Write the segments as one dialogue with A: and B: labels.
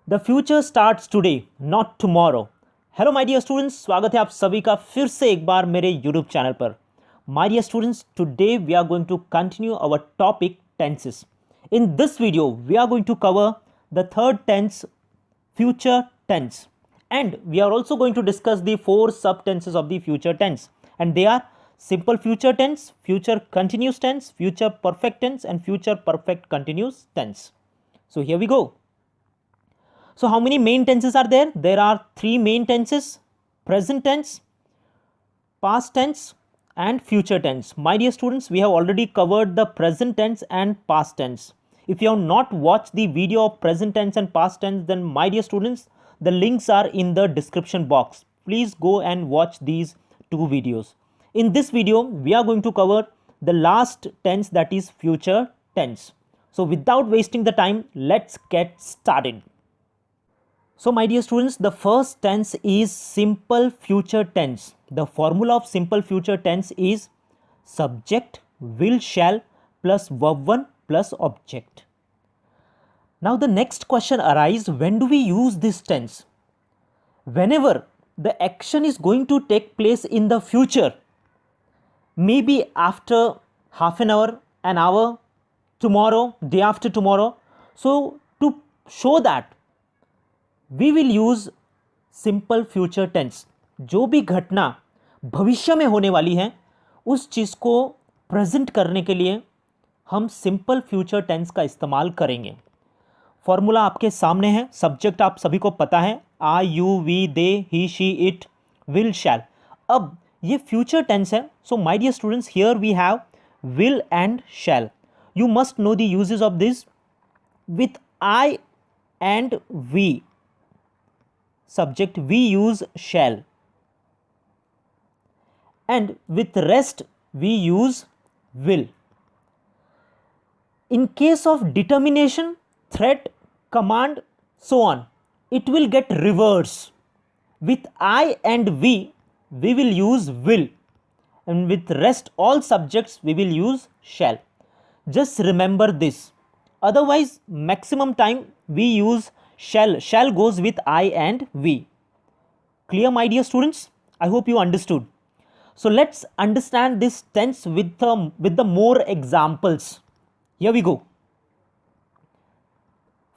A: The future starts today not tomorrow. Hello my dear students, स्वागत है आप सभी का फिर से एक बार मेरे यूट्यूब चैनल पर। My dear students, today we are going to continue our topic tenses. In this video we are going to cover the third tense, future tense, and we are also going to discuss the four sub tenses of the future tense, and they are simple future tense, future continuous tense, future perfect tense, and future perfect continuous tense. So here we go. So how many main tenses are there? There are three main tenses: present tense, past tense, and future tense. My dear students, we have already covered the present tense and past tense. If you have not watched the video of present tense and past tense, then my dear students, the links are in the description box. Please go and watch these two videos. In this video, we are going to cover the last tense, that is future tense. So without wasting the time, let's get started. So my dear students, the first tense is simple future tense. The formula of simple future tense is subject, will, shall plus verb 1 plus object. Now the next question arises, when do we use this tense? Whenever the action is going to take place in the future, maybe after half an hour, tomorrow, day after tomorrow. So to show that, we will use simple future tense. जो भी घटना भविष्य में होने वाली है उस चीज़ को प्रेजेंट करने के लिए हम सिंपल फ्यूचर टेंस का इस्तेमाल करेंगे। फॉर्मूला आपके सामने है, सब्जेक्ट आप सभी को पता है, I, you, we, they, he, she, it, will, shall. अब ये फ्यूचर टेंस है, so my dear students, here we have will and shall. You must know the uses of this. With I and we subject we use shall, and with rest we use will. In case of determination, threat, command, so on, it will get reverse. With I and we will use will, and with rest all subjects we will use shall. Just remember this. Otherwise maximum time we use shall goes with I and we. Clear, my dear students? I hope you understood. So let's understand this tense with the more examples. Here we go.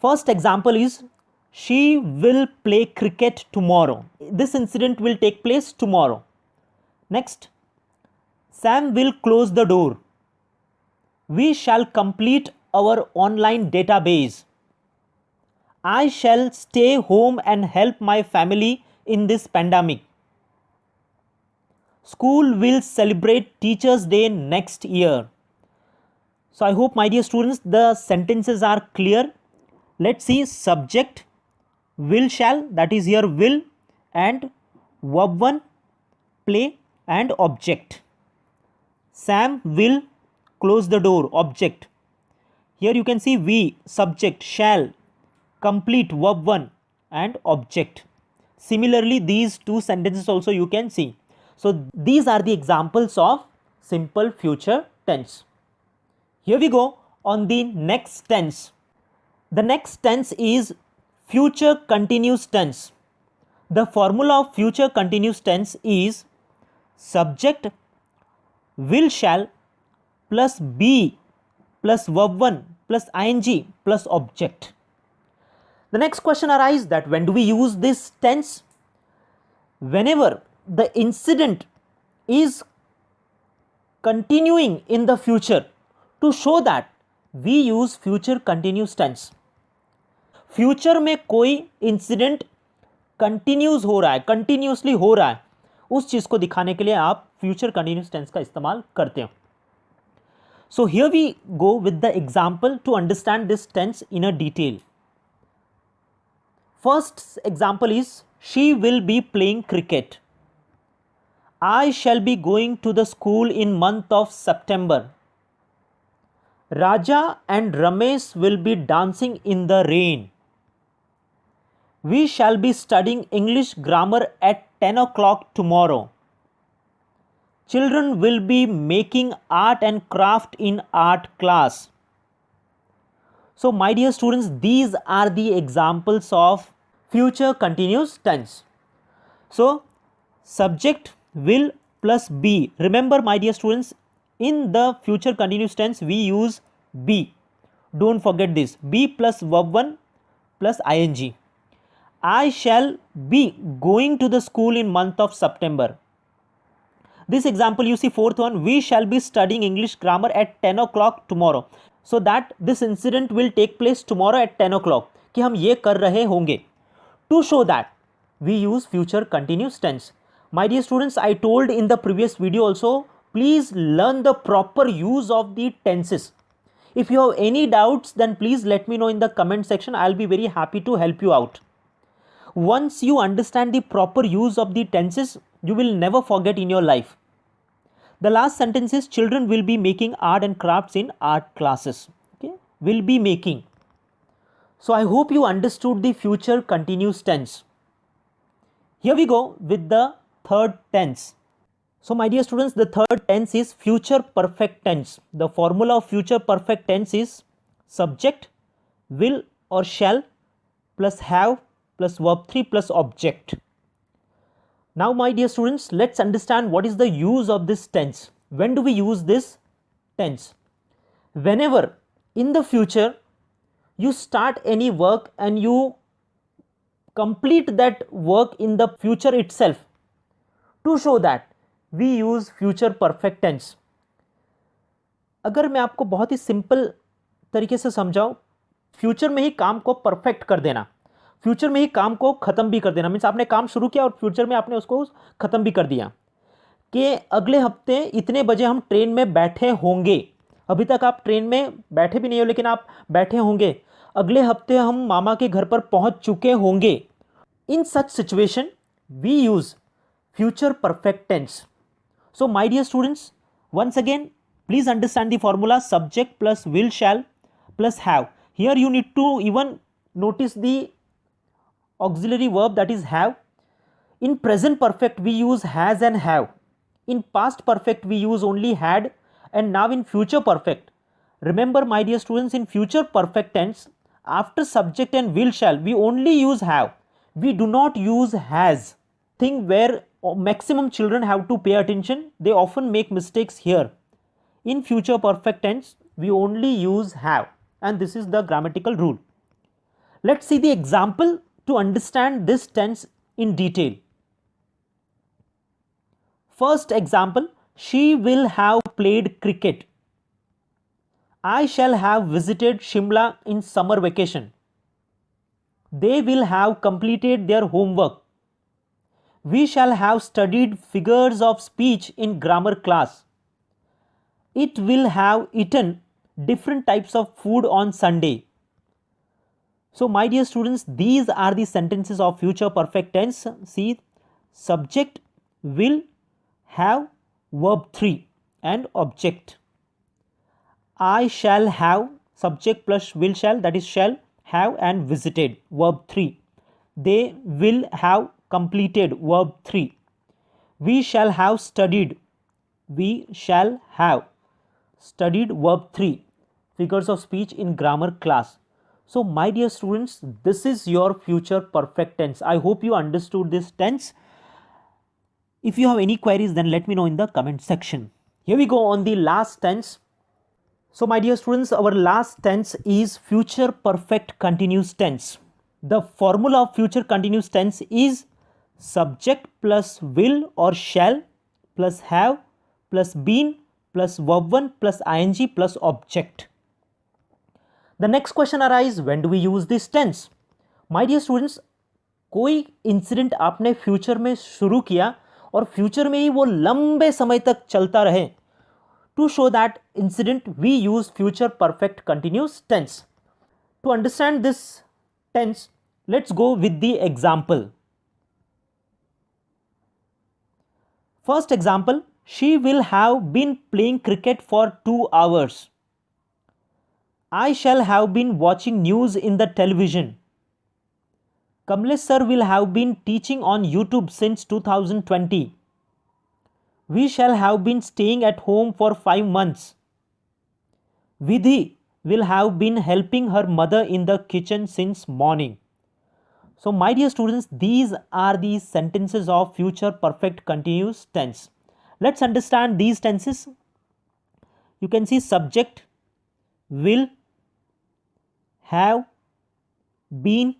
A: First example is, she will play cricket tomorrow. This incident will take place tomorrow. Next, Sam will close the door. We shall complete our online database. I shall stay home and help my family in this pandemic. School will celebrate Teachers' Day next year. So I hope, my dear students, the sentences are clear. Let's see. Subject, will, shall, that is here will, and verb 1, play, and object. Sam will close the door, object. Here you can see we, subject, shall, complete, verb 1, and object. Similarly, these two sentences also you can see. So these are the examples of simple future tense. Here we go on the next tense. The next tense is future continuous tense. The formula of future continuous tense is subject, will, shall plus be plus verb 1 plus ing plus object. The next question arises that when do we use this tense? Whenever the incident is continuing in the future, to show that we use future continuous tense. Future में कोई incident continuous हो रहा है, continuously हो रहा है, उस चीज को दिखाने के लिए आप फ्यूचर कंटिन्यूस टेंस का इस्तेमाल करते हैं. So here we go with the example to understand this tense in a detail. First example is, she will be playing cricket. I shall be going to the school in month of September. Raja and Ramesh will be dancing in the rain. We shall be studying English grammar at 10 o'clock tomorrow. Children will be making art and craft in art class. So my dear students, these are the examples of future continuous tense. So subject will plus be. Remember my dear students, in the future continuous tense we use be. Don't forget this, be plus verb 1 plus ing. I shall be going to the school in month of September. This example you see, fourth one, we shall be studying English grammar at 10 o'clock tomorrow. So that this incident will take place tomorrow at 10 o'clock, कि हम ये कर रहे होंगे. To show that we use future continuous tense. My dear students, I told in the previous video also, please learn the proper use of the tenses. If you have any doubts, then please let me know in the comment section. I'll be very happy to help you out. Once you understand the proper use of the tenses, you will never forget in your life. The last sentence is, children will be making art and crafts in art classes. Okay, will be making. So I hope you understood the future continuous tense. Here we go with the third tense. So my dear students, the third tense is future perfect tense. The formula of future perfect tense is subject, will or shall plus have plus verb 3 plus object. Now my dear students, let's understand what is the use of this tense. When do we use this tense? Whenever in the future you start any work and you complete that work in the future itself, to show that we use future perfect tense. अगर मैं आपको बहुत ही simple तरीके से समझाऊं, future में ही काम को परफेक्ट कर देना, फ्यूचर में ही काम को ख़त्म भी कर देना, मीन्स आपने काम शुरू किया और फ्यूचर में आपने उसको ख़त्म भी कर दिया, कि अगले हफ्ते इतने बजे हम ट्रेन में बैठे होंगे. अभी तक आप ट्रेन में बैठे भी नहीं हो, लेकिन आप बैठे होंगे. अगले हफ्ते हम मामा के घर पर पहुंच चुके होंगे. In such situation we use future perfect tense. So my dear students, once again, please understand the formula subject plus will shall plus have. Here you need to even notice the auxiliary verb, that is have. In present perfect we use has and have. In past perfect we use only had, and now in future perfect. Remember my dear students, in future perfect tense, after subject and will shall we only use have. We do not use has. Thing where maximum children have to pay attention, they often make mistakes here. In future perfect tense we only use have, and this is the grammatical rule. Let's see the example to understand this tense in detail. First example, she will have played cricket. I shall have visited Shimla in summer vacation. They will have completed their homework. We shall have studied figures of speech in grammar class. It will have eaten different types of food on Sunday. So my dear students, these are the sentences of future perfect tense. See, subject, will, have, verb 3 and object. I shall have, subject plus will shall, that is shall, have and visited, verb 3. They will have completed, verb 3. We shall have studied, we shall have studied, verb 3, figures of speech in grammar class. So my dear students, this is your future perfect tense. I hope you understood this tense. If you have any queries, then let me know in the comment section. Here we go on the last tense. So my dear students, our last tense is future perfect continuous tense. The formula of future continuous tense is subject plus will or shall plus have plus been plus verb 1 plus ing plus object. The next question arises, when do we use this tense? My dear students, कोई incident आपने future में शुरू किया और future में ही वो लंबे समय तक चलता रहे, to show that incident we use future perfect continuous tense. To understand this tense, let's go with the example. First example, she will have been playing cricket for 2 hours. I shall have been watching news in the television. Kamlesh sir will have been teaching on YouTube since 2020. We shall have been staying at home for 5 months. Vidhi will have been helping her mother in the kitchen since morning. So, my dear students, these are the sentences of future perfect continuous tense. Let's understand these tenses. You can see subject, will, have, been,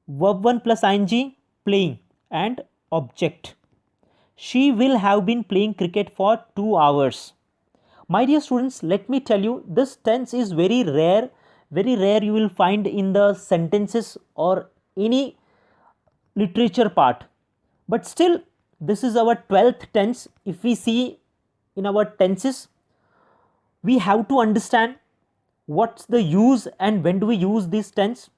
A: verb 1 plus ing, playing, and object. She will have been playing cricket for 2 hours. My dear students, let me tell you, this tense is very rare you will find in the sentences or any literature part. But still, this is our 12th tense. If we see in our tenses, we have to understand what's the use and when do we use this tense,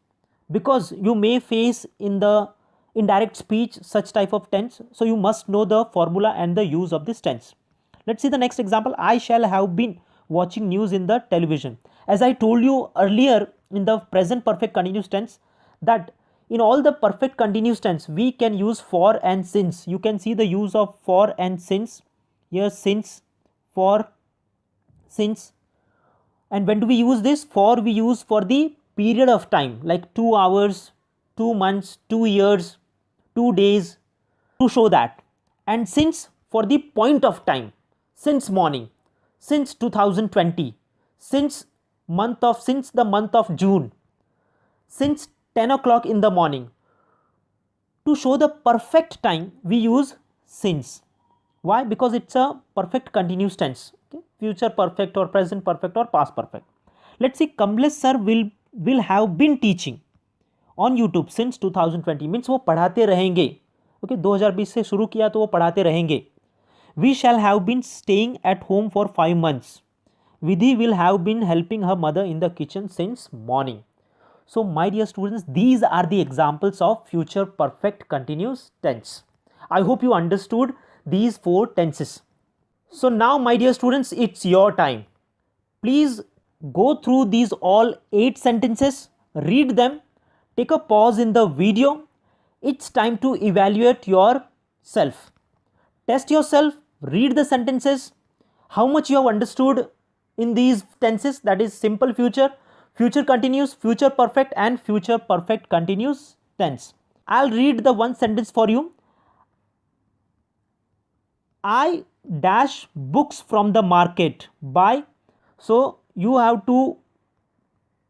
A: because you may face in the indirect speech such type of tense. So you must know the formula and the use of this tense. Let's see the next example. I shall have been watching news in the television. As I told you earlier in the present perfect continuous tense, that in all the perfect continuous tense we can use for and since. You can see the use of for and since here, since, for, since. And when do we use this? For we use for the period of time, like 2 hours, 2 months, 2 years, 2 days, to show that. And since for the point of time, since morning, since 2020, since the month of June, since 10 o'clock in the morning. To show the perfect time, we use since. Why? Because it's a perfect continuous tense. Okay? Future perfect or present perfect or past perfect. Let's see, Kamlesh sir will have been teaching on YouTube since 2020. Means वो पढ़ाते रहेंगे. Okay, 2020 से शुरू किया तो वो पढ़ाते रहेंगे. We shall have been staying at home for 5 months. Vidhi will have been helping her mother in the kitchen since morning. So, my dear students, these are the examples of future perfect continuous tense. I hope you understood these 4 tenses. So, now, my dear students, it's your time. Please go through these all 8 sentences, read them, take a pause in the video. It's time to evaluate yourself. Test yourself, read the sentences, how much you have understood in these tenses, that is simple future, future continuous, future perfect and future perfect continuous tense. I'll read the one sentence for you. I dash books from the market by. So you have to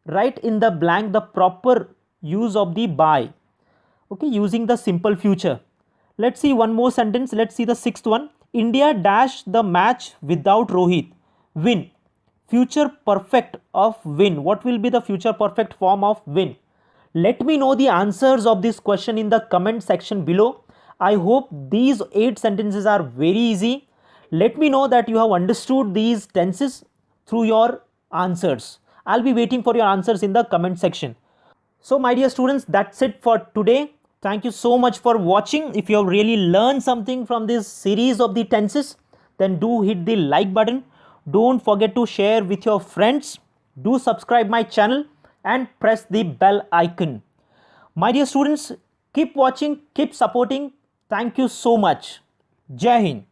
A: write in the blank the proper use of the by. Okay, using the simple future. Let's see one more sentence. Let's see the 6th one. India dash the match without Rohit. Win. Future perfect of win. What will be the future perfect form of win? Let me know the answers of this question in the comment section below. I hope these 8 sentences are very easy. Let me know that you have understood these tenses through your answers. I'll be waiting for your answers in the comment section. So, my dear students, that's it for today. Thank you so much for watching. If you have really learned something from this series of the tenses, then do hit the like button. Don't forget to share with your friends. Do subscribe my channel and press the bell icon. My dear students, keep watching, keep supporting. Thank you so much. Jai Hind.